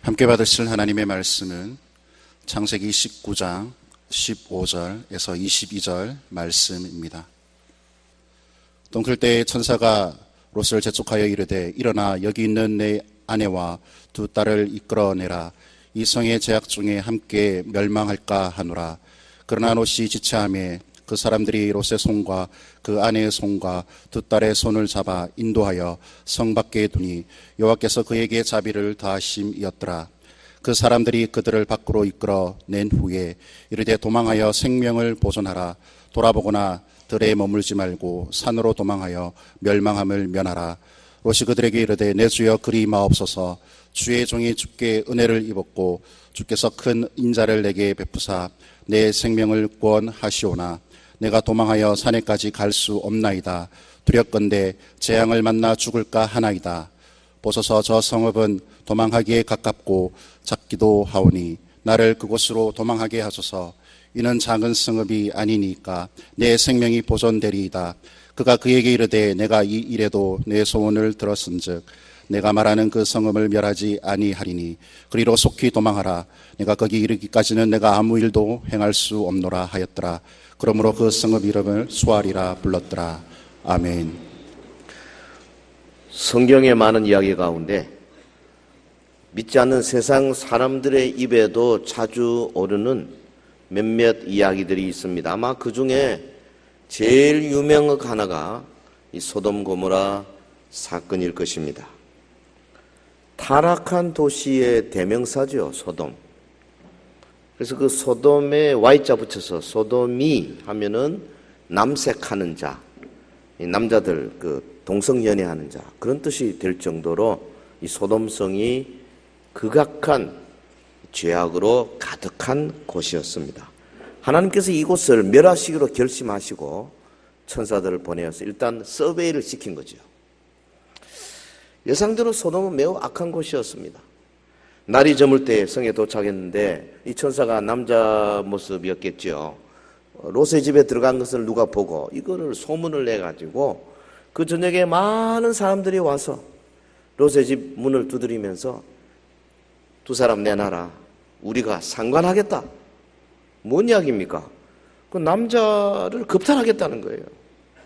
함께 받으실 하나님의 말씀은 창세기 19장 15절에서 22절 말씀입니다. 동클 때에 천사가 롯을 재촉하여 이르되 일어나 여기 있는 내 아내와 두 딸을 이끌어내라. 이 성의 제약 중에 함께 멸망할까 하노라. 그러나 롯이 지체하매 그 사람들이 롯의 손과 그 아내의 손과 두 딸의 손을 잡아 인도하여 성 밖에 두니 여호와께서 그에게 자비를 더하심이었더라. 그 사람들이 그들을 밖으로 이끌어 낸 후에 이르되 도망하여 생명을 보존하라. 돌아보거나 들에 머물지 말고 산으로 도망하여 멸망함을 면하라. 롯이 그들에게 이르되 내 주여 그리 마옵소서. 주의 종이 주께 은혜를 입었고 주께서 큰 인자를 내게 베푸사 내 생명을 구원하시오나 내가 도망하여 산에까지 갈 수 없나이다. 두렵건대 재앙을 만나 죽을까 하나이다. 보소서 저 성읍은 도망하기에 가깝고 작기도 하오니 나를 그곳으로 도망하게 하소서. 이는 작은 성읍이 아니니까 내 생명이 보존되리이다. 그가 그에게 이르되 내가 이 일에도 내 소원을 들었은즉 내가 말하는 그 성읍을 멸하지 아니하리니 그리로 속히 도망하라. 내가 거기 이르기까지는 내가 아무 일도 행할 수 없노라 하였더라. 그러므로 그 성읍 이름을 수알이라 불렀더라. 아멘. 성경의 많은 이야기 가운데 믿지 않는 세상 사람들의 입에도 자주 오르는 몇몇 이야기들이 있습니다. 아마 그 중에 제일 유명한 하나가 이 소돔 고모라 사건일 것입니다. 타락한 도시의 대명사죠, 소돔. 그래서 그 소돔에 Y자 붙여서 소돔이 하면은 남색하는 자, 남자들 그 동성연애하는 자, 그런 뜻이 될 정도로 이 소돔성이 극악한 죄악으로 가득한 곳이었습니다. 하나님께서 이곳을 멸하시기로 결심하시고 천사들을 보내어서 일단 서베이를 시킨 거죠. 예상대로 소돔은 매우 악한 곳이었습니다. 날이 저물 때 성에 도착했는데 이 천사가 남자 모습이었겠죠. 롯의 집에 들어간 것을 누가 보고 이거를 소문을 내가지고 그 저녁에 많은 사람들이 와서 롯의 집 문을 두드리면서 두 사람 내놔라. 우리가 상관하겠다. 뭔 이야기입니까? 그 남자를 겁탈하겠다는 거예요.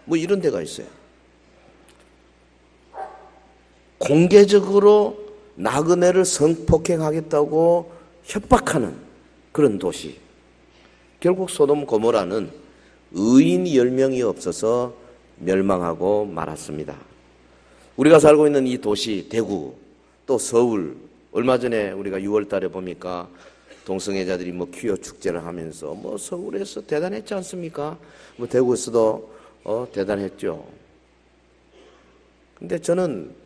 뭐 이런 데가 있어요. 공개적으로 나그네를 성폭행하겠다고 협박하는 그런 도시. 결국 소돔 고모라는 의인 10명이 없어서 멸망하고 말았습니다. 우리가 살고 있는 이 도시 대구 또 서울, 얼마 전에 우리가 6월 달에 보니까 동성애자들이 뭐 퀴어 축제를 하면서 뭐 서울에서 대단했지 않습니까? 뭐 대구에서도 대단했죠. 근데 저는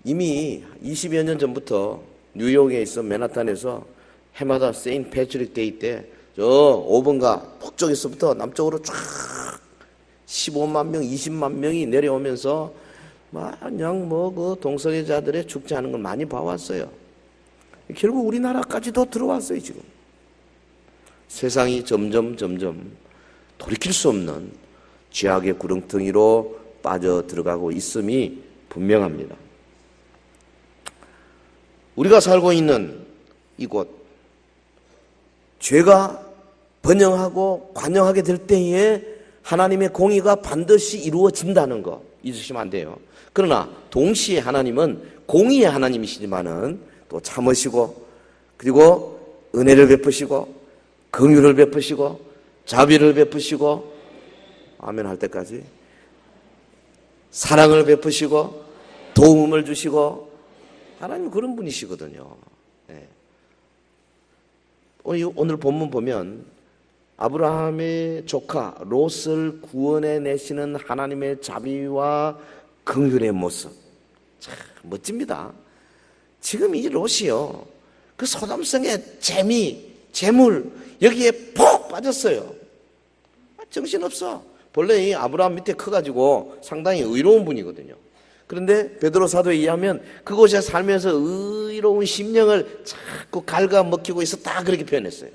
이미 20여 년 전부터 뉴욕에 있어 맨하탄에서 해마다 세인트 패트릭 데이 때 저 5번가 북쪽에서부터 남쪽으로 쫙 15만 명, 20만 명이 내려오면서 그냥 뭐 그 동성애자들의 축제하는 걸 많이 봐왔어요. 결국 우리나라까지도 들어왔어요, 지금. 세상이 점점 돌이킬 수 없는 죄악의 구렁텅이로 빠져 들어가고 있음이 분명합니다. 우리가 살고 있는 이곳, 죄가 번영하고 관영하게 될 때에 하나님의 공의가 반드시 이루어진다는 거 잊으시면 안 돼요. 그러나 동시에 하나님은 공의의 하나님이시지만은 또 참으시고 그리고 은혜를 베푸시고 긍휼을 베푸시고 자비를 베푸시고 아멘 할 때까지 사랑을 베푸시고 도움을 주시고 하나님 그런 분이시거든요. 네. 오늘 본문 보면 아브라함의 조카 롯을 구원해 내시는 하나님의 자비와 긍휼의 모습 참 멋집니다. 지금 이 롯이요 그 소돔성의 재물 여기에 푹 빠졌어요. 정신없어. 본래 이 아브라함 밑에 커가지고 상당히 의로운 분이거든요. 그런데 베드로 사도에 의하면 그곳에 살면서 의로운 심령을 자꾸 갉아먹히고 있었다 그렇게 표현했어요.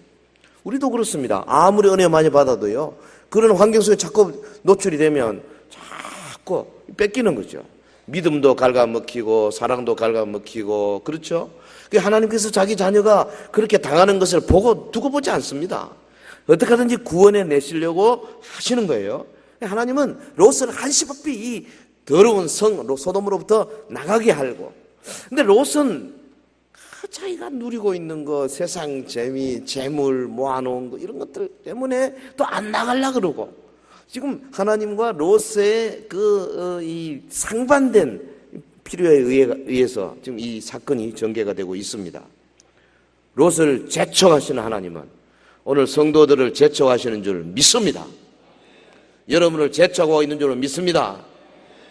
우리도 그렇습니다. 아무리 은혜 많이 받아도요 그런 환경 속에 자꾸 노출이 되면 자꾸 뺏기는 거죠. 믿음도 갉아먹히고 사랑도 갉아먹히고 그렇죠? 하나님께서 자기 자녀가 그렇게 당하는 것을 보고 두고 보지 않습니다. 어떻게 하든지 구원해 내시려고 하시는 거예요. 하나님은 롯을 한시바삐 이 더러운 성 소돔으로부터 나가게 하고, 근데 롯은 자기가 누리고 있는 거, 세상 재미, 재물 모아놓은 거 이런 것들 때문에 또 안 나가려고 그러고, 지금 하나님과 롯의 이 상반된 필요에 의해서 지금 이 사건이 전개가 되고 있습니다. 롯을 재촉하시는 하나님은 오늘 성도들을 재촉하시는 줄 믿습니다. 여러분을 재촉하고 있는 줄 믿습니다.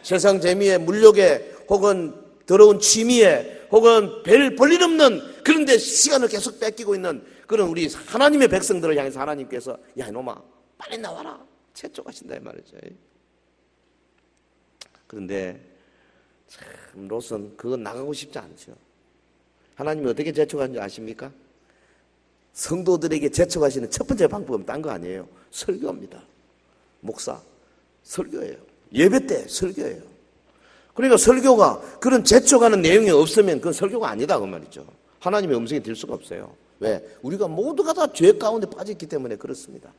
세상 재미에 물욕에 혹은 더러운 취미에 혹은 별 볼일 없는 그런 데 시간을 계속 뺏기고 있는 그런 우리 하나님의 백성들을 향해서 하나님께서 야 이놈아 빨리 나와라 재촉하신다 이 말이죠. 그런데 참 롯은 그거 나가고 싶지 않죠. 하나님이 어떻게 재촉하는지 아십니까? 성도들에게 재촉하시는 첫 번째 방법은 딴 거 아니에요. 설교입니다. 목사 설교예요. 예배 때 설교예요. 그러니까 설교가 그런 재촉하는 내용이 없으면 그건 설교가 아니다 그 말이죠. 하나님의 음성이 들 수가 없어요. 왜? 우리가 모두가 다 죄 가운데 빠졌기 때문에 그렇습니다.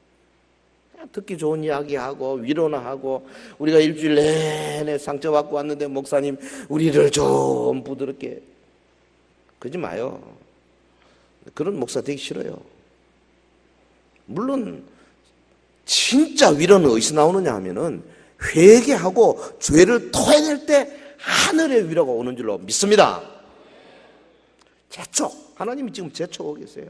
듣기 좋은 이야기하고 위로나 하고, 우리가 일주일 내내 상처받고 왔는데 목사님 우리를 좀 부드럽게, 그러지 마요. 그런 목사 되기 싫어요. 물론 진짜 위로는 어디서 나오느냐 하면은 회개하고 죄를 토해낼 때 하늘의 위로가 오는 줄로 믿습니다. 재촉, 하나님이 지금 재촉하고 계세요.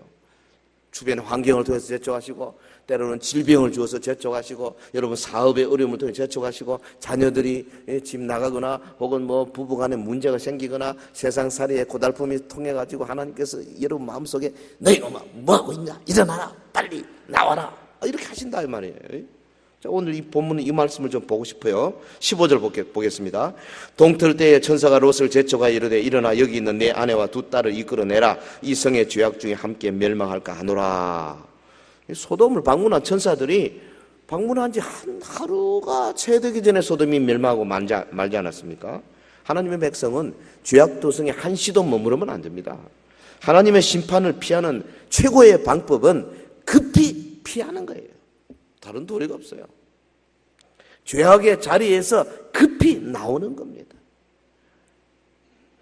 주변의 환경을 통해서 재촉하시고, 때로는 질병을 주어서 재촉하시고, 여러분 사업의 어려움을 통해 재촉하시고, 자녀들이 집 나가거나 혹은 뭐 부부간에 문제가 생기거나 세상살이의 고달픔이 통해가지고 하나님께서 여러분 마음속에 너희놈아 뭐하고 있냐 일어나라 빨리 나와라 이렇게 하신다 이 말이에요. 자, 오늘 이 본문은 이 말씀을 좀 보고 싶어요. 15절 보겠습니다. 동틀 때에 천사가 롯을 재촉하여 이르되 일어나 여기 있는 내 아내와 두 딸을 이끌어내라. 이 성의 죄악 중에 함께 멸망할까 하노라. 소돔을 방문한 천사들이 방문한 지 한 하루가 채 되기 전에 소돔이 멸망하고 말지 않았습니까? 하나님의 백성은 죄악 도성에 한시도 머무르면 안 됩니다. 하나님의 심판을 피하는 최고의 방법은 급히 피하는 거예요. 다른 도리가 없어요. 죄악의 자리에서 급히 나오는 겁니다.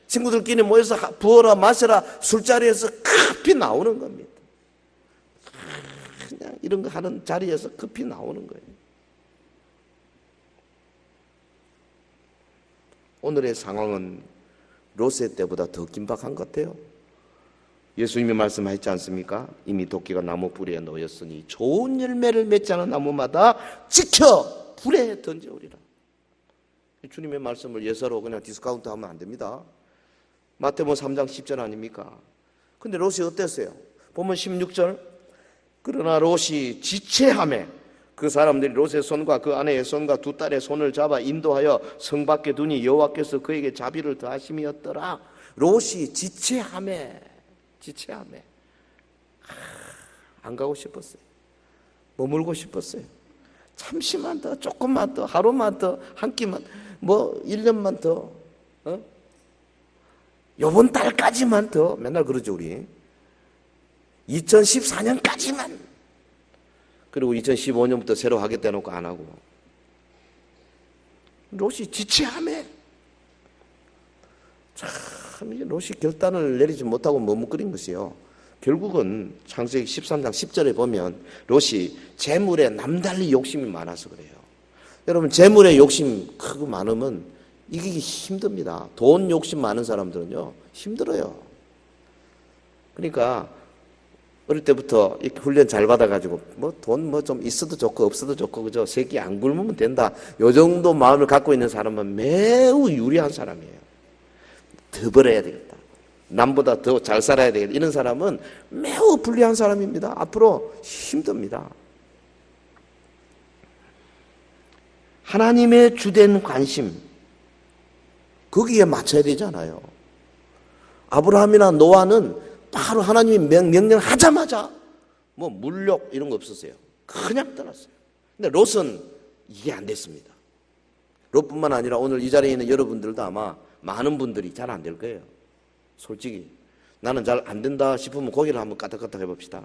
친구들끼리 모여서 부어라 마셔라 술자리에서 급히 나오는 겁니다. 그냥 이런 거 하는 자리에서 급히 나오는 거예요. 오늘의 상황은 롯의 때보다 더 긴박한 것 같아요. 예수님이 말씀하셨지 않습니까? 이미 도끼가 나무 뿌리에 놓였으니 좋은 열매를 맺지 않은 나무마다 지켜 불에 던져오리라. 주님의 말씀을 예사로 그냥 디스카운트 하면 안 됩니다. 마태복음 3장 10절 아닙니까? 근데 롯이 어땠어요? 보면 16절, 그러나 롯이 지체하매 그 사람들이 롯의 손과 그 아내의 손과 두 딸의 손을 잡아 인도하여 성 밖에 두니 여호와께서 그에게 자비를 더하심이었더라. 롯이 지체하매 안 가고 싶었어요. 머물고 싶었어요. 잠시만 더, 조금만 더, 하루만 더, 한 끼만, 뭐 1년만 더, 요번 달까지만 더, 맨날 그러죠 우리. 2014년까지만. 그리고 2015년부터 새로 하겠다 해놓고 안 하고. 롯이 지체하매. 참 이제 롯이 결단을 내리지 못하고 머뭇거린 것이요. 결국은 창세기 13장 10절에 보면 롯이 재물에 남달리 욕심이 많아서 그래요. 여러분 재물에 욕심 크고 많으면 이기기 힘듭니다. 돈 욕심 많은 사람들은요 힘들어요. 그러니까 어릴 때부터 이렇게 훈련 잘 받아가지고 뭐 돈 뭐 좀 있어도 좋고 없어도 좋고 그저 새끼 안 굶으면 된다. 요 정도 마음을 갖고 있는 사람은 매우 유리한 사람이에요. 더 벌어야 되겠다. 남보다 더 잘 살아야 되겠다. 이런 사람은 매우 불리한 사람입니다. 앞으로 힘듭니다. 하나님의 주된 관심 거기에 맞춰야 되잖아요. 아브라함이나 노아는 바로 하나님이 명령하자마자 뭐 물욕 이런 거 없었어요. 그냥 떠났어요. 근데 롯은 이게 안 됐습니다. 롯뿐만 아니라 오늘 이 자리에 있는 여러분들도 아마 많은 분들이 잘 안 될 거예요. 솔직히 나는 잘 안 된다 싶으면 고개를 한번 까딱까딱 해봅시다.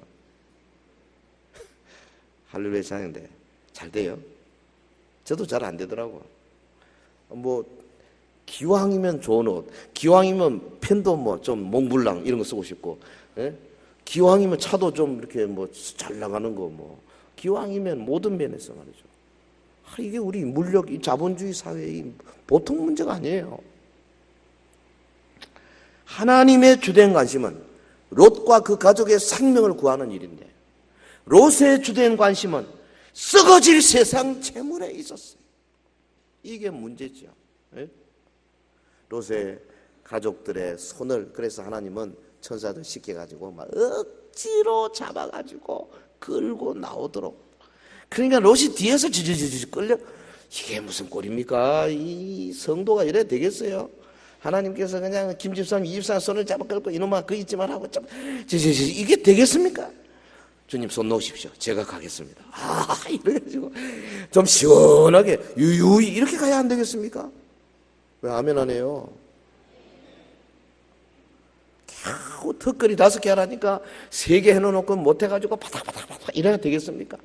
할렐루야 찬양인데 잘 돼요. 저도 잘 안 되더라고. 뭐 기왕이면 좋은 옷, 기왕이면 펜도 뭐 좀 몽블랑 이런 거 쓰고 싶고, 예? 기왕이면 차도 좀 이렇게 뭐 잘 나가는 거 뭐, 기왕이면 모든 면에서 말이죠. 이게 우리 물력, 이 자본주의 사회의 보통 문제가 아니에요. 하나님의 주된 관심은 롯과 그 가족의 생명을 구하는 일인데, 롯의 주된 관심은 썩어질 세상 재물에 있었어요. 이게 문제죠. 예? 롯의 가족들의 손을 그래서 하나님은 천사들 시켜가지고 막 억지로 잡아가지고 끌고 나오도록. 그러니까 롯이 뒤에서 지지지지 끌려. 이게 무슨 꼴입니까? 이 성도가 이래 되겠어요? 하나님께서 그냥 김 집사님, 이 집사님 손을 잡아 끌고 이놈아 그 잊지 말라고 지지지지 이게 되겠습니까? 주님 손 놓으십시오. 제가 가겠습니다. 이래가지고 좀 시원하게 유유히 이렇게 가야 안 되겠습니까? 왜 아멘 안 해요? 겨우 턱걸이 5개 하라니까 3개 해놓고 못해가지고 바닥바닥바닥 이래야 되겠습니까?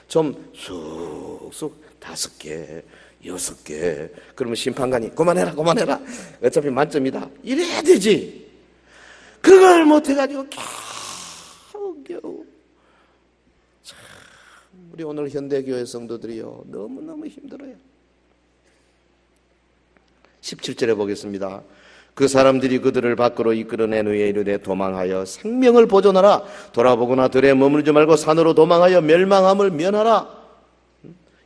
좀 쑥쑥 5개, 6개 그러면 심판관이 그만해라 어차피 만점이다 이래야 되지. 그걸 못해가지고 겨우 참 우리 오늘 현대교회 성도들이요 너무너무 힘들어요. 17절에 보겠습니다. 그 사람들이 그들을 밖으로 이끌어낸 후에 이르되 도망하여 생명을 보존하라. 돌아보거나 들에 머무르지 말고 산으로 도망하여 멸망함을 면하라.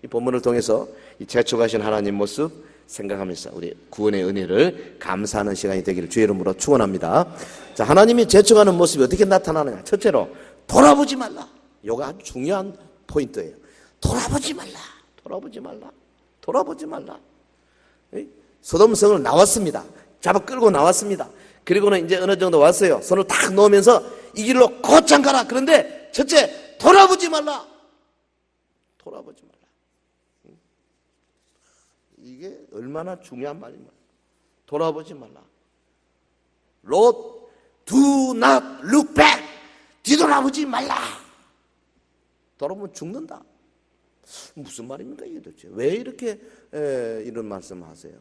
이 본문을 통해서 이 재촉하신 하나님 모습 생각하면서 우리 구원의 은혜를 감사하는 시간이 되기를 주의 이름으로 축원합니다. 자, 하나님이 재촉하는 모습이 어떻게 나타나느냐? 첫째로 돌아보지 말라. 이거 아주 중요한 포인트예요. 돌아보지 말라. 소돔성을 나왔습니다. 잡아 끌고 나왔습니다. 그리고는 이제 어느 정도 왔어요. 손을 탁 놓으면서 이 길로 곧장 가라. 그런데 첫째, 돌아보지 말라. 이게 얼마나 중요한 말입니까? 돌아보지 말라. 롯, do not look back. 뒤돌아보지 말라. 돌아보면 죽는다. 무슨 말입니까 이게 도대체? 왜 이렇게 이런 말씀을 하세요?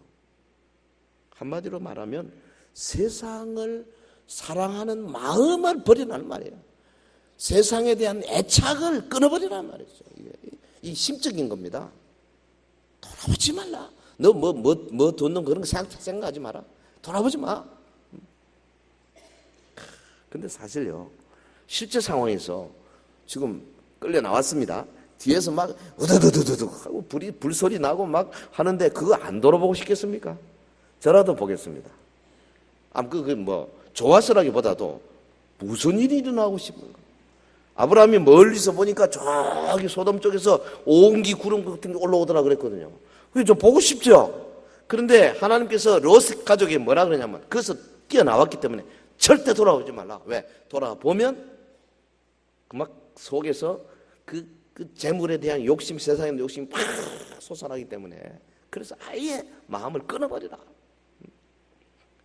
한마디로 말하면 세상을 사랑하는 마음을 버리라는 말이에요. 세상에 대한 애착을 끊어버리라는 말이죠. 이 심적인 겁니다. 돌아보지 말라. 너 뭐 돈는 그런 거 생각하지 마라. 돌아보지 마. 근데 사실요, 실제 상황에서 지금 끌려 나왔습니다. 뒤에서 막 우두두두두 하고 불소리 나고 막 하는데 그거 안 돌아보고 싶겠습니까? 저라도 보겠습니다. 좋아서라기보다도 무슨 일이 일어나고 싶은가? 아브라함이 멀리서 보니까 저기 소돔 쪽에서 옹기 구름 같은 게 올라오더라 그랬거든요. 그래서 좀 보고 싶죠? 그런데 하나님께서 롯 가족이 뭐라 그러냐면 그래서 뛰어나왔기 때문에 절대 돌아오지 말라. 왜? 돌아보면 그 막 속에서 그 재물에 대한 욕심, 세상에 대한 욕심이 팍 솟아나기 때문에 그래서 아예 마음을 끊어버리라.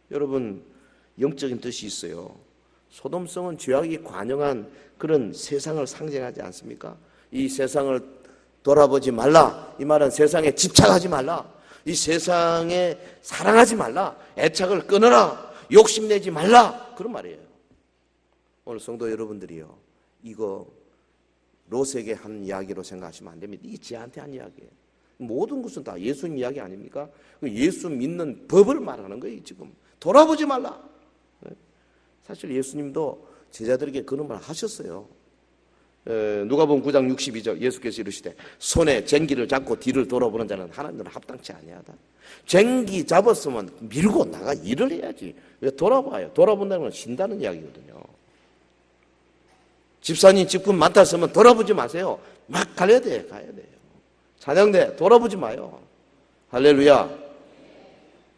여러분, 영적인 뜻이 있어요. 소돔성은 죄악이 관영한 그런 세상을 상징하지 않습니까? 이 세상을 돌아보지 말라. 이 말은 세상에 집착하지 말라. 이 세상에 사랑하지 말라. 애착을 끊어라. 욕심내지 말라. 그런 말이에요. 오늘 성도 여러분들이요, 이거 롯에게 한 이야기로 생각하시면 안 됩니다. 이게 쟤한테 한 이야기예요. 모든 것은 다 예수님 이야기 아닙니까? 예수 믿는 법을 말하는 거예요. 지금 돌아보지 말라. 사실 예수님도 제자들에게 그런 말 하셨어요. 누가복음 9장 62절 예수께서 이르시되 손에 쟁기를 잡고 뒤를 돌아보는 자는 하나님과 합당치 아니하다. 쟁기 잡았으면 밀고 나가 일을 해야지. 왜 돌아봐요? 돌아본다는 건 신다는 이야기거든요. 집사님 집금 많다 했으면 돌아보지 마세요. 막 가야 돼요. 찬양대 돌아보지 마요. 할렐루야.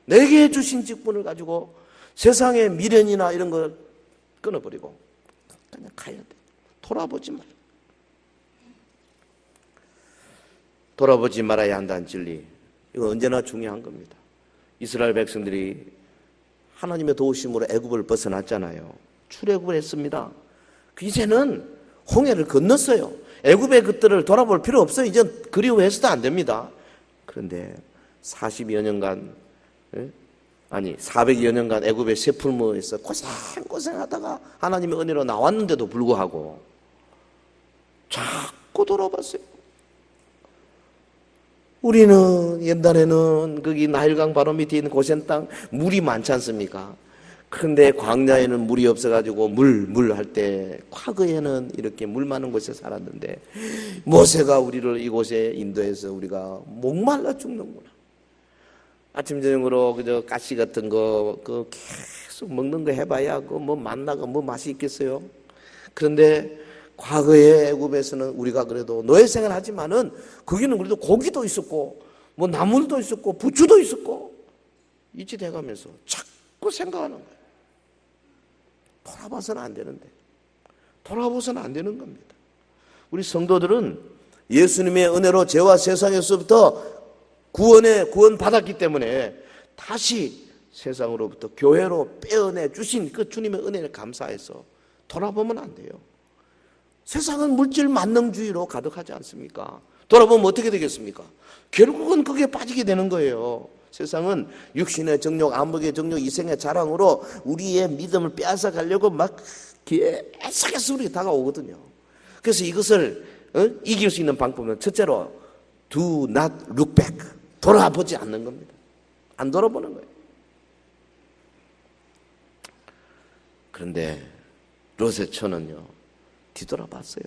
내게 주신 직분을 가지고 세상의 미련이나 이런 걸 끊어버리고 그냥 가야 돼. 돌아보지 마. 돌아보지 말아야 한다는 진리. 이건 언제나 중요한 겁니다. 이스라엘 백성들이 하나님의 도우심으로 애굽을 벗어났잖아요. 출애굽을 했습니다. 이제는 홍해를 건넜어요. 애굽의 것들을 돌아볼 필요 없어요. 이제 그리워해서도 안 됩니다. 그런데 40여 년간 400여 년간 애굽의 세풀무에서 고생하다가 하나님의 은혜로 나왔는데도 불구하고 자꾸 돌아봤어요. 우리는 옛날에는 거기 나일강 바로 밑에 있는 고센 땅 물이 많지 않습니까? 그런데 광야에는 물이 없어가지고 물 할 때 과거에는 이렇게 물 많은 곳에 살았는데 모세가 우리를 이곳에 인도해서 우리가 목말라 죽는구나. 아침 저녁으로 그저 가시 같은 거 그 계속 먹는 거 해봐야 그 뭐 만나가 뭐 맛이 있겠어요? 그런데 과거의 애굽에서는 우리가 그래도 노예 생활하지만은 거기는 그래도 고기도 있었고 뭐 나물도 있었고 부추도 있었고 이치돼가면서 자꾸 생각하는 거예요. 돌아봐서는 안 되는데 돌아봐서는 안 되는 겁니다. 우리 성도들은 예수님의 은혜로 죄와 세상에서부터 구원 받았기 때문에 다시 세상으로부터 교회로 빼어내 주신 그 주님의 은혜를 감사해서 돌아보면 안 돼요. 세상은 물질 만능주의로 가득하지 않습니까? 돌아보면 어떻게 되겠습니까? 결국은 거기에 빠지게 되는 거예요. 세상은 육신의 정욕, 안목의 정욕, 이생의 자랑으로 우리의 믿음을 빼앗아 가려고 막 계속해서 우리에게 다가오거든요. 그래서 이것을 이길 수 있는 방법은 첫째로 do not look back. 돌아보지 않는 겁니다. 안 돌아보는 거예요. 그런데 롯의 처는요, 뒤돌아봤어요.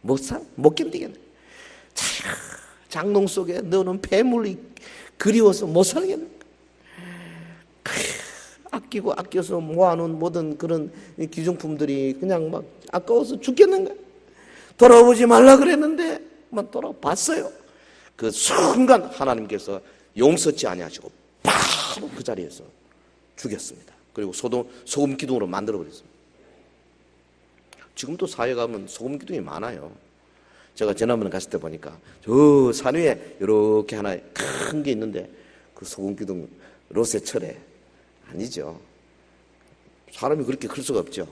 못 견디겠네. 장롱 속에 넣어놓은 폐물이 그리워서 못 살겠네. 아끼고 아껴서 모아놓은 모든 그런 기중품들이 그냥 막 아까워서 죽겠는 거야. 돌아보지 말라 그랬는데 막 돌아봤어요. 그 순간 하나님께서 용서치 아니하시고 바로 그 자리에서 죽였습니다. 그리고 소금 기둥으로 만들어버렸습니다. 지금도 사회 가면 소금 기둥이 많아요. 제가 지난번에 갔을 때 보니까 저 산 위에 이렇게 하나 큰 게 있는데 그 소금 기둥 롯의 철에 아니죠. 사람이 그렇게 클 수가 없죠.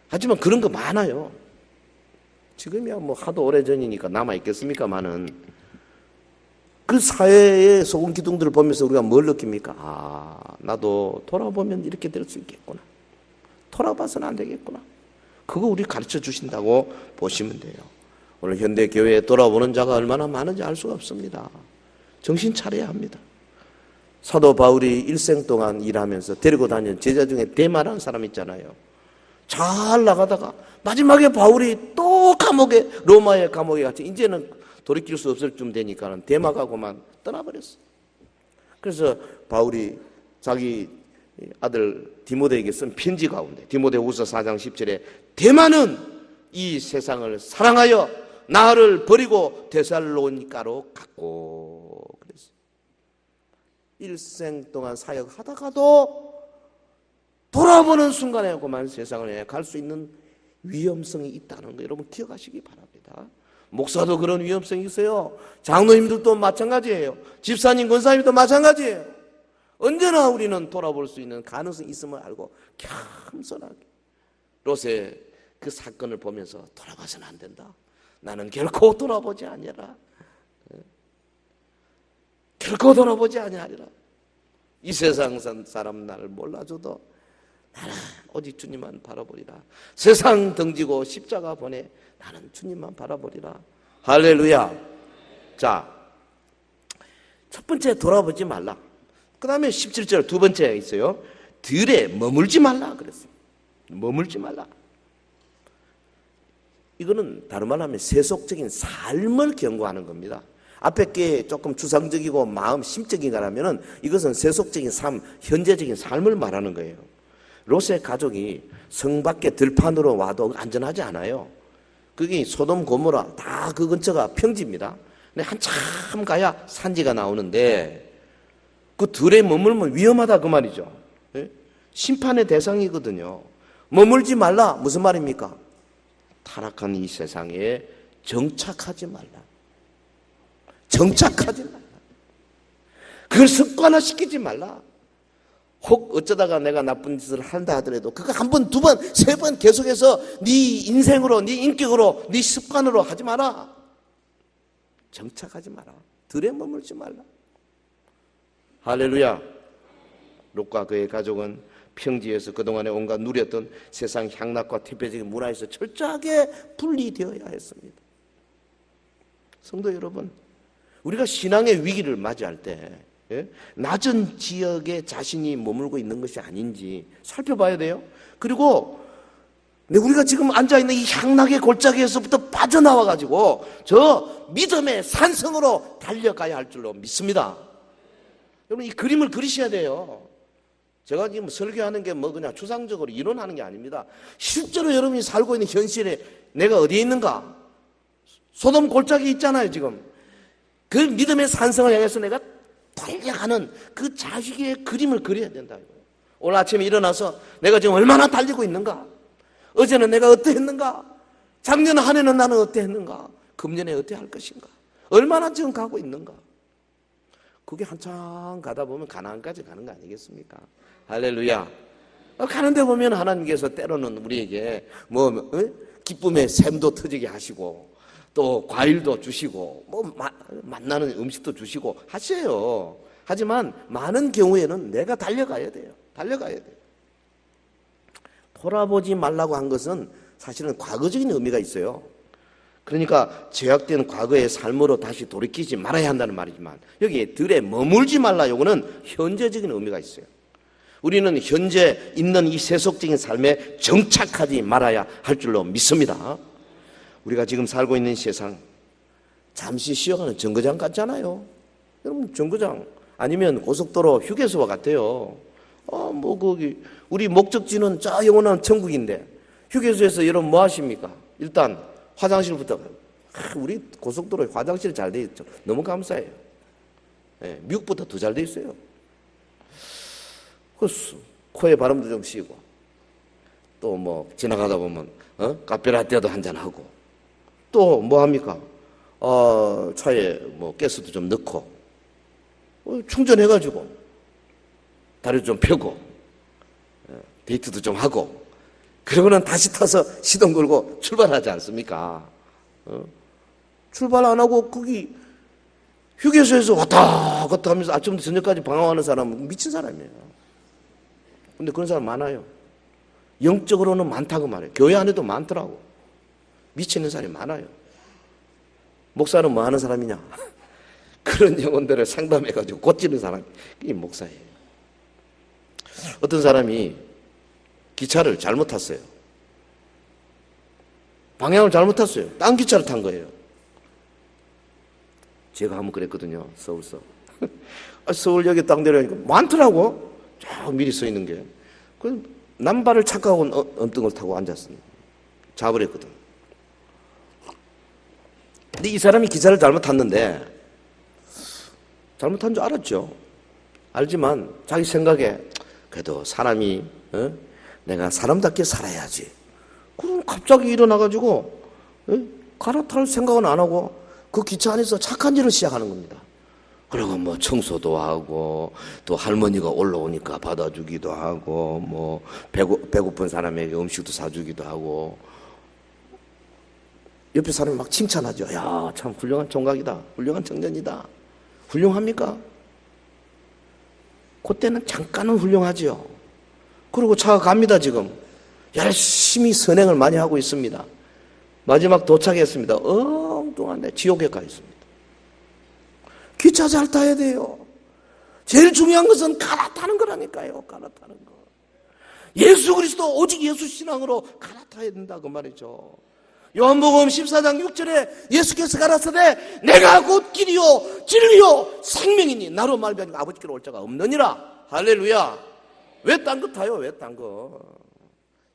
하지만 그런 거 많아요. 지금이야 뭐 하도 오래전이니까 남아있겠습니까마는 그 사회의 소금 기둥들을 보면서 우리가 뭘 느낍니까? 아, 나도 돌아보면 이렇게 될 수 있겠구나. 돌아봐서는 안 되겠구나. 그거 우리 가르쳐 주신다고 보시면 돼요. 오늘 현대 교회에 돌아보는 자가 얼마나 많은지 알 수가 없습니다. 정신 차려야 합니다. 사도 바울이 일생 동안 일하면서 데리고 다니는 제자 중에 데마라는 사람 있잖아요. 잘 나가다가 마지막에 바울이 또 감옥에, 로마의 감옥에 갔지. 이제는 돌이킬 수 없을 쯤 되니까는 데마가고만 떠나버렸어. 그래서 바울이 자기 아들 디모데에게 쓴 편지 가운데 디모데후서 4장 10절에 데마는 이 세상을 사랑하여 나를 버리고 데살로니가로 갔고 그랬어요. 일생 동안 사역하다가도 돌아보는 순간에 그만 세상을 갈 수 있는 위험성이 있다는 거 여러분 기억하시기 바랍니다. 목사도 그런 위험성이 있어요. 장로님들도 마찬가지예요. 집사님, 권사님도 마찬가지예요. 언제나 우리는 돌아볼 수 있는 가능성이 있음을 알고 겸손하게 롯의 그 사건을 보면서 돌아봐서는 안 된다. 나는 결코 돌아보지 아니하라. 결코 돌아보지 아니하리라. 이 세상 사람 나를 몰라줘도 나는 오직 주님만 바라보리라. 세상 등지고 십자가 보내 나는 주님만 바라보리라. 할렐루야. 자, 첫 번째 돌아보지 말라. 그 다음에 17절 두 번째 있어요. 들에 머물지 말라 그랬어요. 머물지 말라. 이거는 다른 말로 하면 세속적인 삶을 경고하는 겁니다. 앞에 게 조금 추상적이고 마음 심적인 거라면은 이것은 세속적인 삶, 현재적인 삶을 말하는 거예요. 롯의 가족이 성 밖에 들판으로 와도 안전하지 않아요. 그게 소돔 고모라 다 그 근처가 평지입니다. 근데 한참 가야 산지가 나오는데 그 들에 머물면 위험하다 그 말이죠. 심판의 대상이거든요. 머물지 말라 무슨 말입니까? 타락한 이 세상에 정착하지 말라. 정착하지 말라. 그걸 습관화시키지 말라. 혹 어쩌다가 내가 나쁜 짓을 한다 하더라도 그거 한 번, 두 번, 세 번 계속해서 네 인생으로, 네 인격으로, 네 습관으로 하지 마라. 정착하지 마라. 들에 머물지 말라. 할렐루야. 롯과 그의 가족은 평지에서 그동안에 온갖 누렸던 세상 향락과 태폐적인 문화에서 철저하게 분리되어야 했습니다. 성도 여러분, 우리가 신앙의 위기를 맞이할 때 낮은 지역에 자신이 머물고 있는 것이 아닌지 살펴봐야 돼요. 그리고 우리가 지금 앉아있는 이 향락의 골짜기에서부터 빠져나와가지고 저 믿음의 산성으로 달려가야 할 줄로 믿습니다. 여러분, 이 그림을 그리셔야 돼요. 제가 지금 설교하는 게 뭐 그냥 추상적으로 이론하는 게 아닙니다. 실제로 여러분이 살고 있는 현실에 내가 어디에 있는가? 소돔 골짜기 있잖아요, 지금. 그 믿음의 산성을 향해서 내가 달려가는 그 자식의 그림을 그려야 된다. 오늘 아침에 일어나서 내가 지금 얼마나 달리고 있는가? 어제는 내가 어떠했는가? 작년 한 해는 나는 어떠했는가? 금년에 어떠할 것인가? 얼마나 지금 가고 있는가? 그게 한참 가다 보면 가나안까지 가는 거 아니겠습니까? 할렐루야. 가는데 보면 하나님께서 때로는 우리에게 기쁨의 샘도 터지게 하시고 또 과일도 주시고 만나는 음식도 주시고 하셔요. 하지만 많은 경우에는 내가 달려가야 돼요. 달려가야 돼요. 돌아보지 말라고 한 것은 사실은 과거적인 의미가 있어요. 그러니까 죄악된 과거의 삶으로 다시 돌이키지 말아야 한다는 말이지만 여기 들에 머물지 말라, 요거는 현재적인 의미가 있어요. 우리는 현재 있는 이 세속적인 삶에 정착하지 말아야 할 줄로 믿습니다. 우리가 지금 살고 있는 세상 잠시 쉬어가는 정거장 같잖아요. 여러분, 정거장 아니면 고속도로 휴게소와 같아요. 거기 우리 목적지는 저 영원한 천국인데 휴게소에서 여러분 뭐 하십니까? 일단 화장실부터 가요. 우리 고속도로에 화장실 잘 돼 있죠. 너무 감사해요. 미국보다 더 잘 돼 있어요. 코에 바람도 좀 쐬고 또 뭐 지나가다 보면 카페라떼도 한잔 하고 또 뭐 합니까? 차에 뭐 가스도 좀 넣고 충전해가지고 다리도 좀 펴고 데이트도 좀 하고 그러고는 다시 타서 시동 걸고 출발하지 않습니까? 출발 안 하고 거기 휴게소에서 왔다 갔다 하면서 아침부터 저녁까지 방황하는 사람은 미친 사람이에요. 근데 그런 사람 많아요. 영적으로는 많다고 말해요. 교회 안에도 많더라고. 미치는 사람이 많아요. 목사는 뭐 하는 사람이냐? 그런 영혼들을 상담해가지고 고치는 사람이 목사예요. 어떤 사람이 기차를 잘못 탔어요. 방향을 잘못 탔어요. 딴 기차를 탄 거예요. 제가 한번 그랬거든요. 서울서. 서울역에 딱 내려가니까 많더라고. 저 미리 서 있는 게. 그 남발을 착각하고 엉뚱을 타고 앉았습니다. 잡으랬거든. 근데 이 사람이 기차를 잘못 탔는데 잘못한 줄 알았죠. 알지만 자기 생각에 그래도 사람이 내가 사람답게 살아야지. 그럼 갑자기 일어나가지고 갈아탈 생각은 안 하고 그 기차 안에서 착한 일을 시작하는 겁니다. 그리고 뭐 청소도 하고 또 할머니가 올라오니까 받아주기도 하고 뭐 배고픈 사람에게 음식도 사주기도 하고 옆에 사람이 막 칭찬하죠. 야, 참 훌륭한 총각이다. 훌륭한 청년이다. 훌륭합니까? 그때는 잠깐은 훌륭하죠. 그리고 차가 갑니다. 지금 열심히 선행을 많이 하고 있습니다. 마지막 도착했습니다. 엉뚱한데 지옥에 가 있습니다. 기차 잘 타야 돼요. 제일 중요한 것은 갈아타는 거라니까요. 갈아타는 거. 예수 그리스도 오직 예수 신앙으로 갈아타야 된다 그 말이죠. 요한복음 14장 6절에 예수께서 가라사대 내가 곧 길이요 진리요 생명이니 나로 말미암아 아버지께로 올 자가 없느니라. 할렐루야. 왜 딴 거 타요? 왜 딴 거?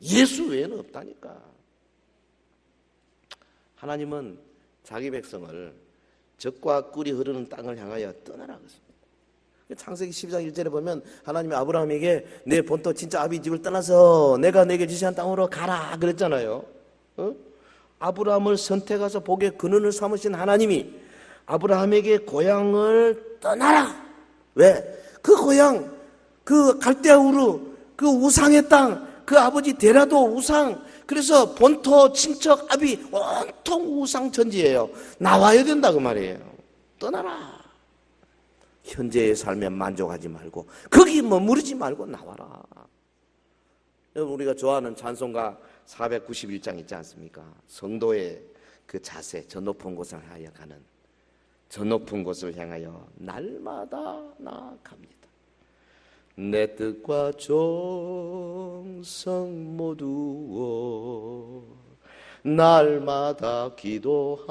예수 외에는 없다니까. 하나님은 자기 백성을 젖과 꿀이 흐르는 땅을 향하여 떠나라 그랬습니다. 창세기 12장 1절에 보면 하나님이 아브라함에게 내 본토 진짜 아비 집을 떠나서 내가 내게 지시한 땅으로 가라 그랬잖아요. 아브라함을 선택해서 복의 근원을 삼으신 하나님이 아브라함에게 고향을 떠나라 왜? 그 고향, 그 갈대아우르, 그 우상의 땅, 그 아버지 데라도 우상, 그래서 본토, 친척, 아비 온통 우상 천지예요. 나와야 된다 그 말이에요. 떠나라. 현재의 삶에 만족하지 말고 거기 머무르지 말고 나와라. 여러분, 우리가 좋아하는 찬송가 491장 있지 않습니까? 성도의 그 자세, 저 높은 곳을 향하여 가는, 저 높은 곳을 향하여 날마다 나아갑니다. 내 뜻과 정성 모두어 날마다 기도합니다.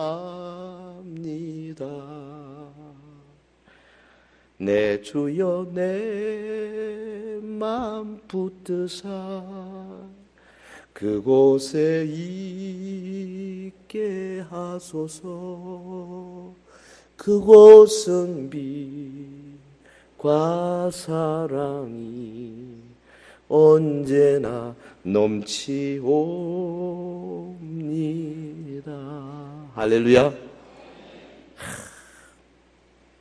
내 주여 내 맘 붙드사 그곳에 있게 하소서. 그곳은 빛과 사랑이 언제나 넘치옵니다. 할렐루야.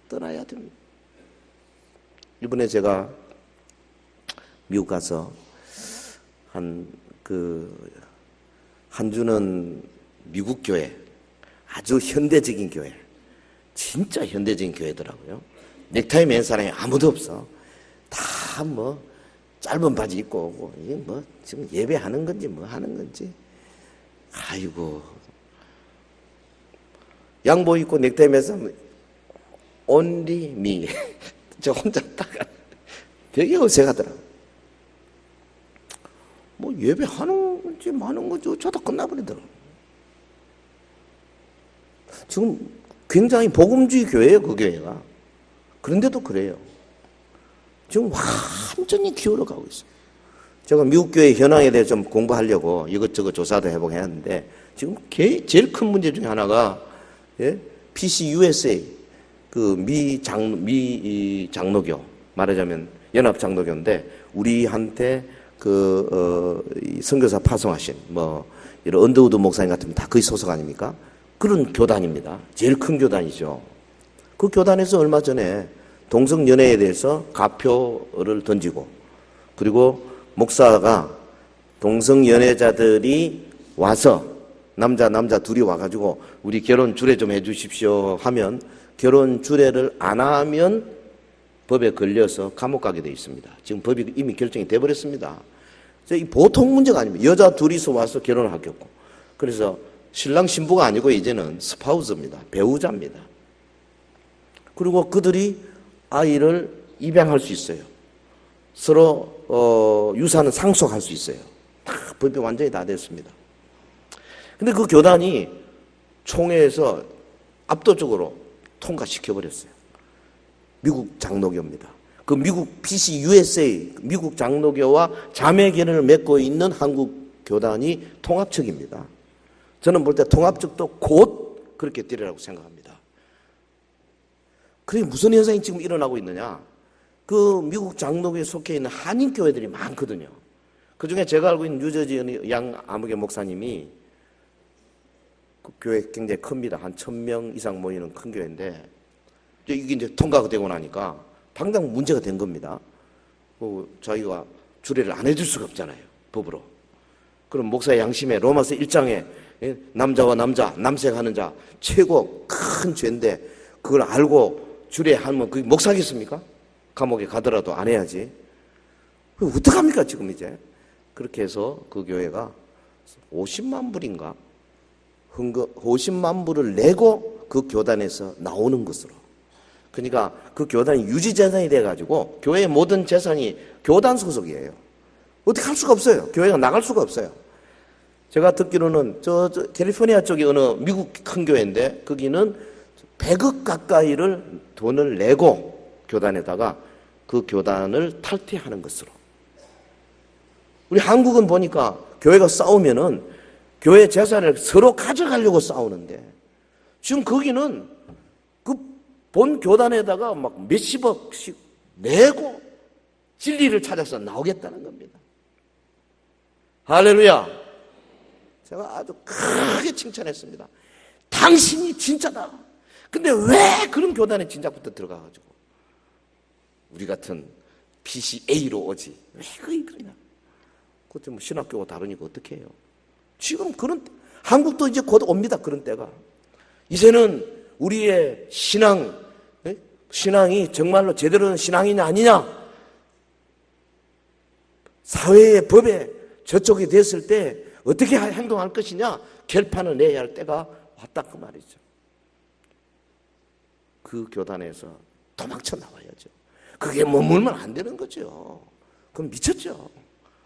떠나야 됩니다. 이번에 제가 미국 가서 한 주는 미국 교회, 아주 현대적인 교회, 진짜 현대적인 교회더라고요. 넥타이 맨 사람이 아무도 없어. 다 뭐 짧은 바지 입고 오고, 이게 뭐 지금 예배하는 건지 뭐 하는 건지. 아이고, 양복 입고 넥타이 맨 사람 only me. 저 혼자 딱 되게 어색하더라고요. 뭐 예배하는 건지 마는 건지 어쩌다 끝나버리더라고요. 지금 굉장히 복음주의 교회예요, 그 교회가. 그런데도 그래요. 지금 완전히 기울어가고 있어요. 제가 미국 교회 현황에 대해 좀 공부하려고 이것저것 조사도 해보고 했는데, 지금 제일 큰 문제 중에 하나가, PCUSA, 그 미 장로교, 말하자면 연합 장로교인데, 우리한테 선교사 파송하신 이런 언더우드 목사님 같으면 다 거기 소속 아닙니까? 그런 교단입니다. 제일 큰 교단이죠. 그 교단에서 얼마 전에 동성연애에 대해서 가표를 던지고, 그리고 목사가 동성연애자들이 와서 남자 둘이 와가지고 우리 결혼 주례 좀 해주십시오 하면, 결혼 주례를 안 하면 법에 걸려서 감옥 가게 돼 있습니다. 지금 법이 이미 결정이 돼버렸습니다. 이 보통 문제가 아닙니다. 여자 둘이서 와서 결혼을 하겠고, 그래서 신랑 신부가 아니고 이제는 스파우스입니다. 배우자입니다. 그리고 그들이 아이를 입양할 수 있어요. 서로 유산은 상속할 수 있어요. 다 법이 완전히 다 됐습니다. 근데 그 교단이 총회에서 압도적으로 통과시켜버렸어요. 미국 장로교입니다. 그 미국 PCUSA, 미국 장로교와 자매결연을 맺고 있는 한국 교단이 통합측입니다. 저는 볼 때 통합측도 곧 그렇게 되리라고 생각합니다. 그게 무슨 현상이 지금 일어나고 있느냐? 그 미국 장로교에 속해 있는 한인교회들이 많거든요. 그 중에 제가 알고 있는 뉴저지 양 아무개 목사님이, 그 교회 굉장히 큽니다. 한 1000명 이상 모이는 큰 교회인데, 이게 이제 통과가 되고 나니까 당장 문제가 된 겁니다. 자기가 주례를 안 해줄 수가 없잖아요, 법으로. 그럼 목사의 양심에 로마서 1장에 남자와 남자, 남색하는 자 최고 큰 죄인데, 그걸 알고 주례하면 그게 목사겠습니까? 감옥에 가더라도 안 해야지. 어떡합니까 지금 이제? 그렇게 해서 그 교회가 50만 불인가? 50만 불을 내고 그 교단에서 나오는 것으로. 그러니까 그 교단이 유지재산이 돼가지고 교회의 모든 재산이 교단 소속이에요. 어떻게 할 수가 없어요. 교회가 나갈 수가 없어요. 제가 듣기로는 저 캘리포니아 쪽에 어느 미국 큰 교회인데, 거기는 100억 가까이를 돈을 내고 교단에다가 그 교단을 탈퇴하는 것으로. 우리 한국은 보니까 교회가 싸우면은 교회 재산을 서로 가져가려고 싸우는데, 지금 거기는 그 본 교단에다가 막 몇십억씩 내고 진리를 찾아서 나오겠다는 겁니다. 할렐루야. 제가 아주 크게 칭찬했습니다. 당신이 진짜다. 근데 왜 그런 교단에 진작부터 들어가가지고 우리 같은 PCA로 오지. 왜 그러냐? 그때 뭐 신학교가 다르니까 어떻게 해요? 지금 그런 한국도 이제 곧 옵니다. 그런 때가. 이제는 우리의 신앙이 정말로 제대로 된 신앙이냐 아니냐, 사회의 법에 저쪽이 됐을 때 어떻게 행동할 것이냐 결판을 내야 할 때가 왔다 그 말이죠. 그 교단에서 도망쳐 나와야죠. 그게 머물면 안 되는 거죠. 그럼 미쳤죠.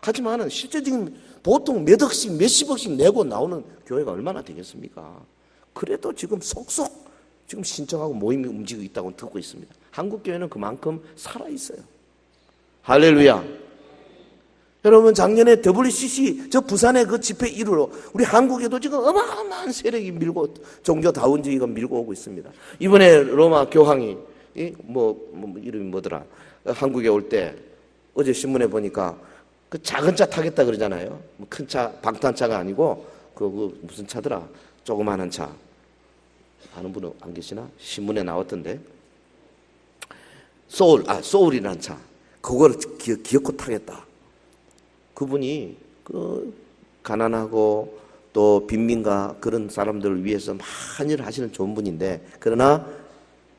하지만은 실제적인 보통 몇 억씩 몇십억씩 내고 나오는 교회가 얼마나 되겠습니까? 그래도 지금 속속 지금 신청하고 모임이 움직이고 있다고 듣고 있습니다. 한국 교회는 그만큼 살아 있어요. 할렐루야. 여러분 작년에 WCC 저 부산의 그 집회 이후로 우리 한국에도 지금 어마어마한 세력이 밀고 종교다원주의가 밀고 오고 있습니다. 이번에 로마 교황이 이름이 뭐더라? 한국에 올 때 어제 신문에 보니까 그 작은 차 타겠다 그러잖아요. 큰 차, 방탄차가 아니고 그 무슨 차더라? 조그마한 차. 아는 분은 안 계시나? 신문에 나왔던데. 소울이라는 차. 그걸 기어코 타겠다. 그분이 그 가난하고 또 빈민가 그런 사람들을 위해서 많은 일을 하시는 좋은 분인데, 그러나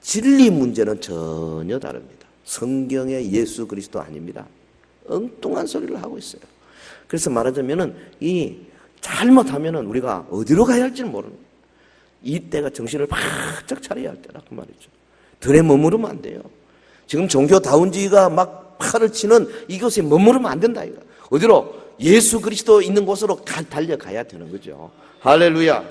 진리 문제는 전혀 다릅니다. 성경의 예수 그리스도 아닙니다. 엉뚱한 소리를 하고 있어요. 그래서 말하자면은 이 잘못하면은 우리가 어디로 가야 할지를 모르는 거예요. 이때가 정신을 바짝 차려야 할 때라 그 말이죠. 들에 머무르면 안 돼요. 지금 종교다운주의가 막 팔을 치는 이곳에 머무르면 안 된다 이거. 어디로? 예수 그리스도 있는 곳으로 달려가야 되는 거죠. 할렐루야.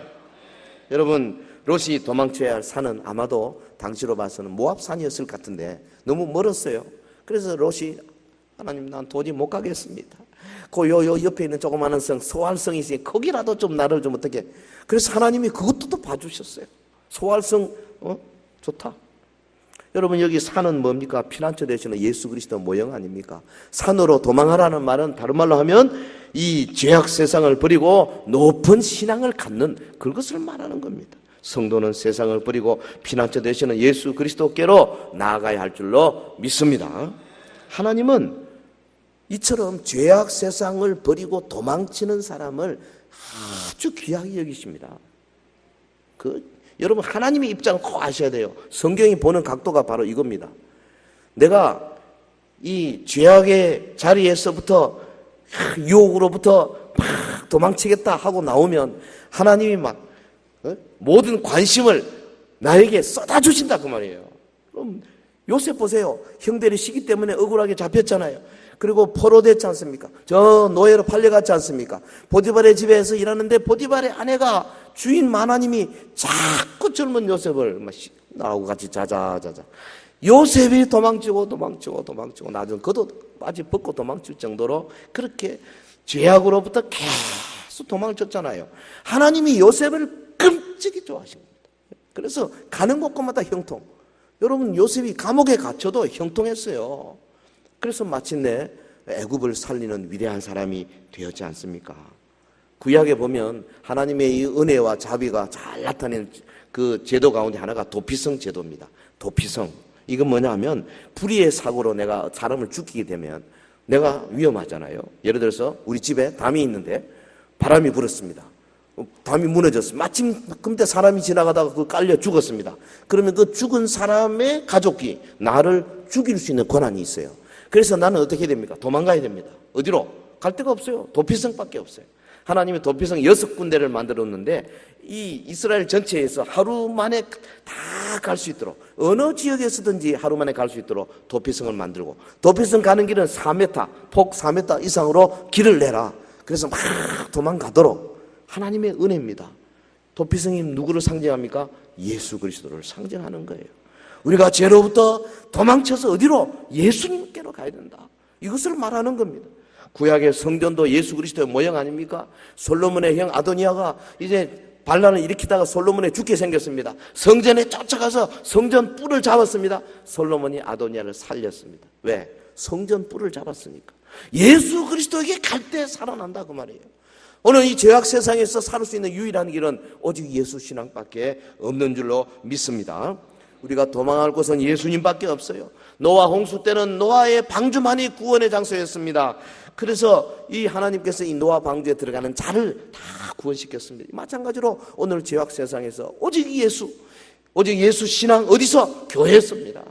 여러분 롯이 도망쳐야 할 산은 아마도 당시로 봐서는 모압산이었을 것 같은데 너무 멀었어요. 그래서 롯이 하나님 난 도저히 못 가겠습니다. 요 옆에 있는 조그마한 성 소알성이 있으니 거기라도 좀 나를 좀 어떻게. 그래서 하나님이 그것도 또 봐주셨어요. 소알성 좋다. 여러분 여기 산은 뭡니까? 피난처 되시는 예수 그리스도 모형 아닙니까? 산으로 도망하라는 말은 다른 말로 하면 이 죄악 세상을 버리고 높은 신앙을 갖는 그것을 말하는 겁니다. 성도는 세상을 버리고 피난처 되시는 예수 그리스도께로 나아가야 할 줄로 믿습니다. 하나님은 이처럼 죄악 세상을 버리고 도망치는 사람을 아주 귀하게 여기십니다. 여러분 하나님의 입장을 꼭 아셔야 돼요. 성경이 보는 각도가 바로 이겁니다. 내가 이 죄악의 자리에서부터 유혹으로부터 막 도망치겠다 하고 나오면 하나님이 막 모든 관심을 나에게 쏟아주신다 그 말이에요. 그럼 요셉 보세요. 형들이 시기 때문에 억울하게 잡혔잖아요. 그리고 포로됐지 않습니까? 저 노예로 팔려갔지 않습니까? 보디발의 집에서 일하는데 보디발의 아내가 주인 마나님이 자꾸 젊은 요셉을 나하고 같이 자자. 요셉이 도망치고 나중에 그도 빠지 벗고 도망칠 정도로 그렇게 죄악으로부터 계속 도망쳤잖아요. 하나님이 요셉을 끔찍이 좋아하십니다. 그래서 가는 곳곳마다 형통. 여러분 요셉이 감옥에 갇혀도 형통했어요. 그래서 마침내 애굽을 살리는 위대한 사람이 되었지 않습니까? 구약에 보면 하나님의 이 은혜와 자비가 잘 나타내는 그 제도 가운데 하나가 도피성 제도입니다. 도피성. 이건 뭐냐면 불의의 사고로 내가 사람을 죽이게 되면 내가 위험하잖아요. 예를 들어서 우리 집에 담이 있는데 바람이 불었습니다. 담이 무너졌어요. 마침 그때 사람이 지나가다가 그 깔려 죽었습니다. 그러면 그 죽은 사람의 가족이 나를 죽일 수 있는 권한이 있어요. 그래서 나는 어떻게 됩니까? 도망가야 됩니다. 어디로? 갈 데가 없어요. 도피성밖에 없어요. 하나님이 도피성 6군데를 만들었는데 이 이스라엘 전체에서 하루 만에 다 갈 수 있도록 어느 지역에서든지 하루 만에 갈 수 있도록 도피성을 만들고, 도피성 가는 길은 4m, 폭 4m 이상으로 길을 내라. 그래서 막 도망가도록 하나님의 은혜입니다. 도피성이 누구를 상징합니까? 예수 그리스도를 상징하는 거예요. 우리가 죄로부터 도망쳐서 어디로? 예수님께로 가야 된다. 이것을 말하는 겁니다. 구약의 성전도 예수 그리스도의 모형 아닙니까? 솔로몬의 형 아도니아가 이제 반란을 일으키다가 솔로몬에 죽게 생겼습니다. 성전에 쫓아가서 성전 뿔을 잡았습니다. 솔로몬이 아도니아를 살렸습니다. 왜? 성전 뿔을 잡았으니까. 예수 그리스도에게 갈 때 살아난다 그 말이에요. 오늘 이 죄악 세상에서 살 수 있는 유일한 길은 오직 예수 신앙밖에 없는 줄로 믿습니다. 우리가 도망할 곳은 예수님밖에 없어요. 노아 홍수 때는 노아의 방주만이 구원의 장소였습니다. 그래서 이 하나님께서 이 노아 방주에 들어가는 자를 다 구원시켰습니다. 마찬가지로 오늘 죄악 세상에서 오직 예수 신앙 어디서? 교회였습니다.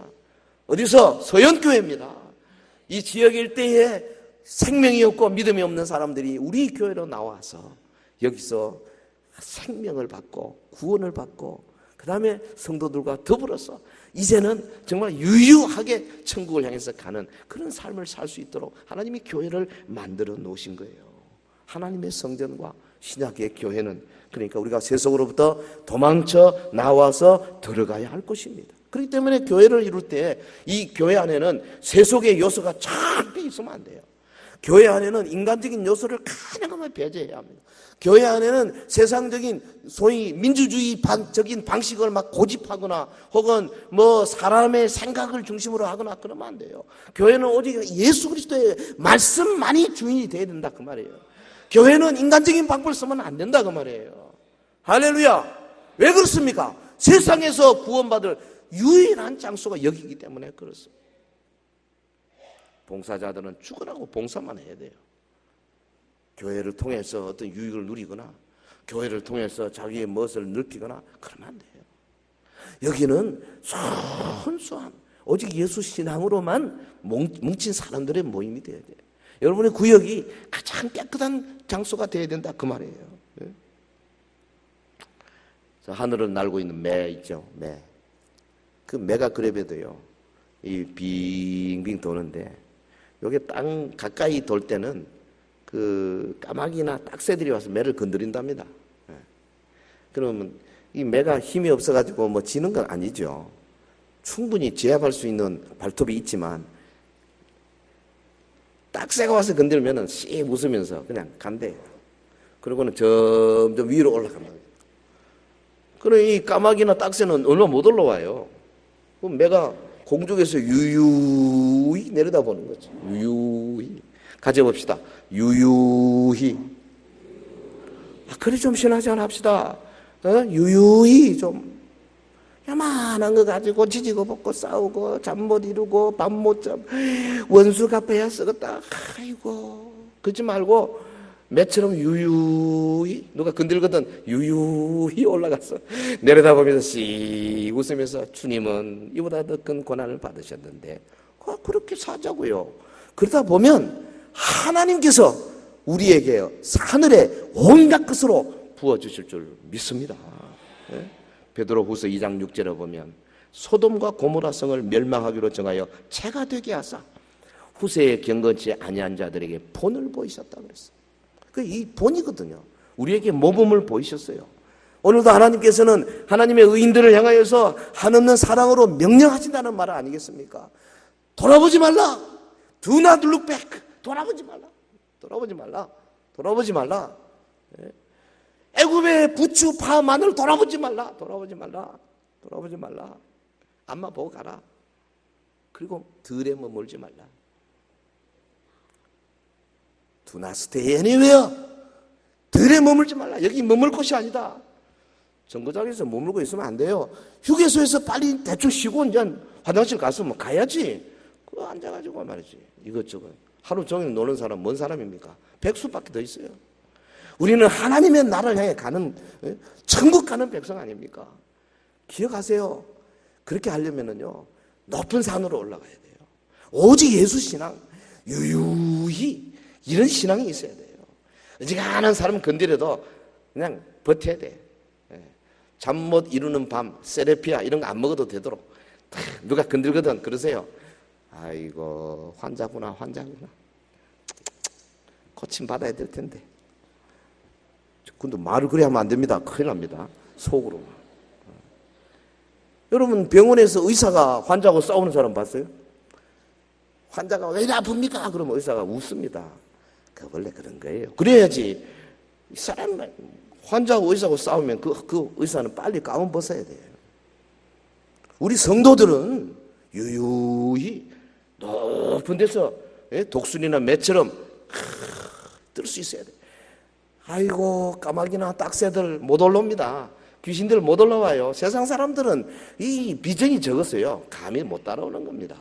어디서? 서연교회입니다. 이 지역 일대에 생명이 없고 믿음이 없는 사람들이 우리 교회로 나와서 여기서 생명을 받고 구원을 받고 그 다음에 성도들과 더불어서 이제는 정말 유유하게 천국을 향해서 가는 그런 삶을 살 수 있도록 하나님이 교회를 만들어 놓으신 거예요. 하나님의 성전과 신약의 교회는 그러니까 우리가 세속으로부터 도망쳐 나와서 들어가야 할 것입니다. 그렇기 때문에 교회를 이룰 때 이 교회 안에는 세속의 요소가 절대 있으면 안 돼요. 교회 안에는 인간적인 요소를 가능하면 배제해야 합니다. 교회 안에는 세상적인 소위 민주주의적인 방식을 막 고집하거나 혹은 뭐 사람의 생각을 중심으로 하거나 그러면 안 돼요. 교회는 오직 예수 그리스도의 말씀만이 주인이 돼야 된다 그 말이에요. 교회는 인간적인 방법을 쓰면 안 된다 그 말이에요. 할렐루야. 왜 그렇습니까? 세상에서 구원받을 유일한 장소가 여기이기 때문에 그렇습니다. 봉사자들은 죽으라고 봉사만 해야 돼요. 교회를 통해서 어떤 유익을 누리거나 교회를 통해서 자기의 멋을 넓히거나 그러면 안 돼요. 여기는 순수한 오직 예수 신앙으로만 뭉친 사람들의 모임이 돼야 돼요. 여러분의 구역이 가장 깨끗한 장소가 돼야 된다 그 말이에요. 네? 하늘을 날고 있는 매 있죠. 매. 그 매가 그래봬도요. 이 빙빙 도는데 여기 땅 가까이 돌 때는 그 까마귀나 딱새들이 와서 매를 건드린답니다. 네. 그러면 이 매가 힘이 없어가지고 뭐 지는 건 아니죠. 충분히 제압할 수 있는 발톱이 있지만 딱새가 와서 건들면은 씩 웃으면서 그냥 간대요. 그러고는 점점 위로 올라갑니다. 그럼 이 까마귀나 딱새는 얼마 못 올라와요. 그럼 매가 공중에서 유유히 내려다보는 거죠. 유유히. 가져봅시다. 유유히. 그래 좀 신하지 않아 합시다. 유유히 좀. 야만한 거 가지고 지지고 볶고 싸우고 잠 못 이루고 밥 못 잡. 원수 갚아야 쓰겠다. 아이고. 그러지 말고 매처럼 유유히 누가 건들거든 유유히 올라갔어. 내려다보면서 씩 웃으면서 주님은 이보다 더 큰 고난을 받으셨는데 그렇게 사자고요. 그러다 보면 하나님께서 우리에게 하늘의 온갖 것으로 부어주실 줄 믿습니다. 네? 베드로후서 2장 6절에 보면 소돔과 고모라 성을 멸망하기로 정하여 재가 되게 하사 후세에 경건치 아니한 자들에게 본을 보이셨다 그랬어요. 이 본이거든요. 우리에게 모범을 보이셨어요. 오늘도 하나님께서는 하나님의 의인들을 향하여서 한없는 사랑으로 명령하신다는 말 아니겠습니까? 돌아보지 말라. Do not look back. 돌아보지 말라. 돌아보지 말라. 돌아보지 말라. 애굽의 부추, 파, 마늘 돌아보지 말라. 돌아보지 말라. 돌아보지 말라. 앞만 보고 가라. 그리고 들에 머물지 말라. Do not stay anywhere. 들에 머물지 말라. 여기 머물 곳이 아니다. 정거장에서 머물고 있으면 안 돼요. 휴게소에서 빨리 대충 쉬고 이제 화장실 가서 뭐 가야지. 그거 앉아가지고 말이지. 이것저것. 하루 종일 노는 사람 뭔 사람입니까? 백수밖에 더 있어요. 우리는 하나님의 나라를 향해 가는 천국 가는 백성 아닙니까? 기억하세요. 그렇게 하려면요 높은 산으로 올라가야 돼요. 오직 예수 신앙 유유히 이런 신앙이 있어야 돼요. 어지간한 사람 건드려도 그냥 버텨야 돼. 잠 못 이루는 밤, 세레피아 이런 거 안 먹어도 되도록 누가 건들거든 그러세요. 아이고 환자구나 환자구나. 고침 받아야 될 텐데. 근데 말을 그래 하면 안 됩니다. 큰일 납니다. 속으로. 여러분 병원에서 의사가 환자하고 싸우는 사람 봤어요? 환자가 왜 이리 아픕니까? 그러면 의사가 웃습니다. 그 원래 그런 거예요. 그래야지 이 사람 환자하고 의사하고 싸우면 그 의사는 빨리 가운 벗어야 돼요. 우리 성도들은 유유히 높은 데서 독수리나 매처럼 뜰 수 있어야 돼요. 아이고 까마귀나 딱새들 못 올라옵니다. 귀신들 못 올라와요. 세상 사람들은 이 비전이 적었어요. 감히 못 따라오는 겁니다.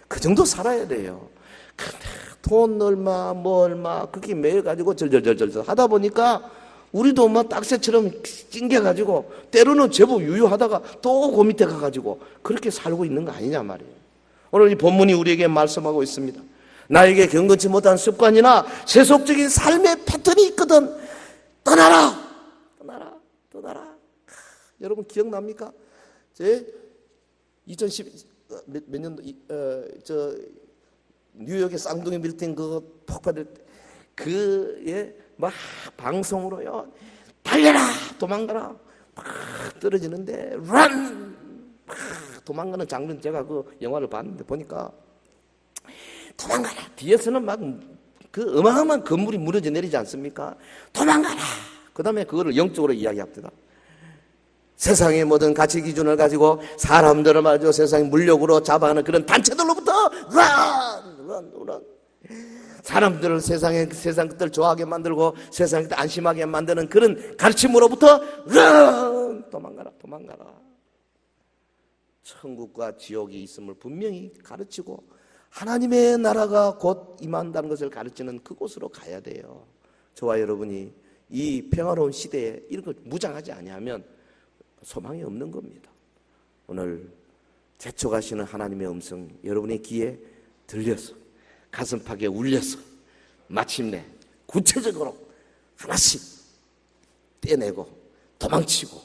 그 정도 살아야 돼요. 근데 돈 얼마 뭐 얼마 그게 매여가지고 절절절절 하다 보니까 우리도 막 딱새처럼 찡겨가지고 때로는 제법 유유하다가 또 그 밑에 가가지고 그렇게 살고 있는 거 아니냐 말이에요. 오늘 이 본문이 우리에게 말씀하고 있습니다. 나에게 경건치 못한 습관이나 세속적인 삶의 패턴이 있거든. 떠나라! 떠나라! 떠나라! 여러분 기억납니까? 제 2010 몇 년도 뉴욕의 쌍둥이 빌딩 그 폭발될 때 그에 막 방송으로요 달려라 도망가라 막 떨어지는데 런 막 도망가는 장면 제가 그 영화를 봤는데 보니까 도망가라 뒤에서는 막 그 어마어마한 건물이 무너져 내리지 않습니까? 도망가라. 그 다음에 그거를 영적으로 이야기합니다. 세상의 모든 가치 기준을 가지고 사람들을 말이죠 세상의 물욕으로 잡아가는 그런 단체들로부터 run. 사람들을 세상 것들 좋아하게 만들고 세상 것들 안심하게 만드는 그런 가르침으로부터 run. 도망가라. 천국과 지옥이 있음을 분명히 가르치고 하나님의 나라가 곧 임한다는 것을 가르치는 그곳으로 가야 돼요. 저와 여러분이 이 평화로운 시대에 이런 걸 무장하지 아니하면 소망이 없는 겁니다. 오늘 재촉하시는 하나님의 음성 여러분의 귀에 들려서 가슴팍에 울려서 마침내 구체적으로 하나씩 떼내고 도망치고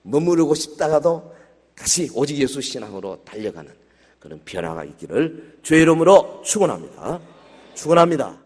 머무르고 싶다가도 다시 오직 예수 신앙으로 달려가는 그런 변화가 있기를 주의 이름으로 축원합니다. 축원합니다.